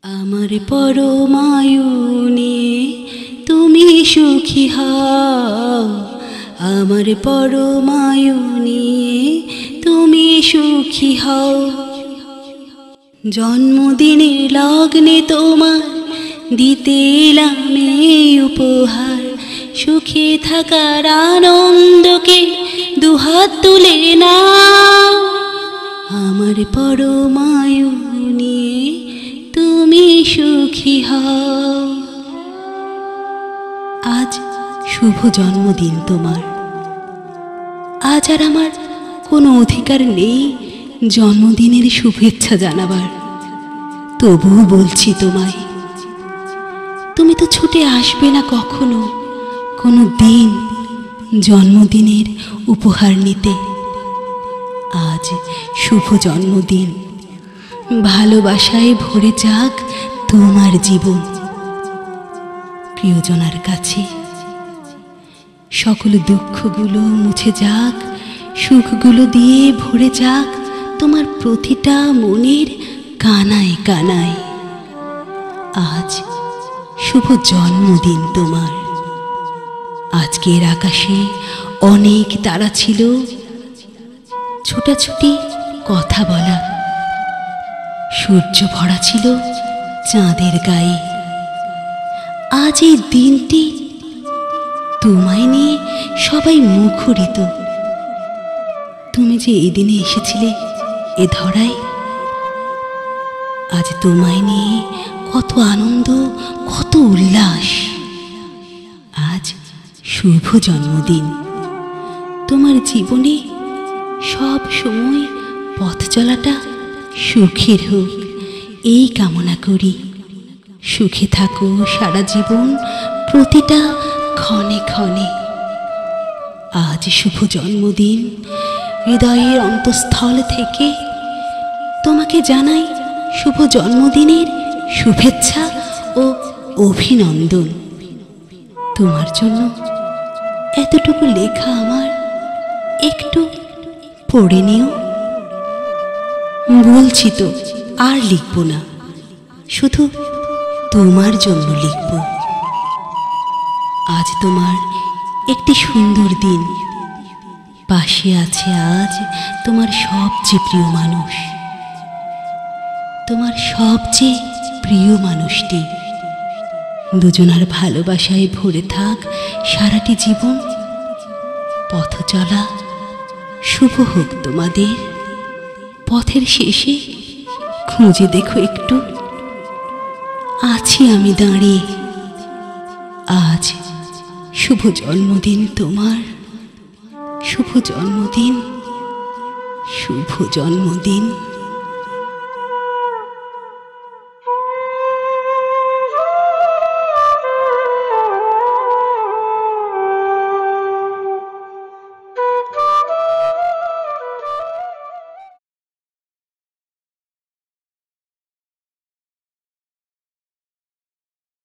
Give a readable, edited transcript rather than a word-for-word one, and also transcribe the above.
আমার পরমায়ুনে তুমি সুখী হও, আমার পরমায়ুনে তুমি সুখী হও। জন্মদিনের লগ্নে তোমার দিতে এলাম এই উপহার, সুখে থাকার আনন্দকে দুহাত তুলে নাও। আমার পরমায়ুনে তুমি সুখী হও। আজ শুভ জন্মদিন তোমার। আজ আর আমার কোনো অধিকার নেই জন্মদিনের শুভেচ্ছা জানাবার, তবুও বলছি তোমায়, তুমি তো ছুটে আসবে না কখনো কোনো দিন জন্মদিনের উপহার নিতে। আজ শুভ জন্মদিন, ভালোবাসায় ভরে যাক তোমার জীবন। প্রিয়জনার কাছে সকল দুঃখগুলো মুছে যাক, সুখগুলো দিয়ে ভরে যাক তোমার প্রতিটা মনের কানায় কানায়। আজ শুভ জন্মদিন তোমার। আজকের আকাশে অনেক তারা ছিল, ছোটাছুটি কথা বলা, সূর্য ভরা ছিল চাঁদের গায়ে। আজ এই দিনটি তোমায় নিয়ে সবাই মুখরিত। তুমি যে এই দিনে এসেছিলে এ ধরায়, আজ তোমায় নিয়ে কত আনন্দ, কত উল্লাস। আজ শুভ জন্মদিন। তোমার জীবনে সব সময় পথ চলাটা সুখের হোক, এই কামনা করি। সুখে থাকো সারা জীবন, প্রতিটা ক্ষণে ক্ষণে। আজ শুভ জন্মদিন। হৃদয়ের অন্তঃস্থল থেকে তোমাকে জানাই শুভ জন্মদিনের শুভেচ্ছা ও অভিনন্দন। তোমার জন্য এতটুকু লেখা আমার, একটু পড়ে নিও। বলছি তো আর লিখব না, শুধু তোমার জন্য লিখব। আজ তোমার একটি সুন্দর দিন। পাশে আছে আজ তোমার সবচেয়ে প্রিয় মানুষ, তোমার সবচেয়ে প্রিয় মানুষটি। দুজনার ভালোবাসায় ভরে থাক সারাটি জীবন। পথ চলা শুভ হোক তোমাদের। পথের শেষে খুঁজে দেখো একটু, আছি আমি দাঁড়িয়ে। আজ শুভ জন্মদিন তোমার। শুভ জন্মদিন, শুভ জন্মদিন।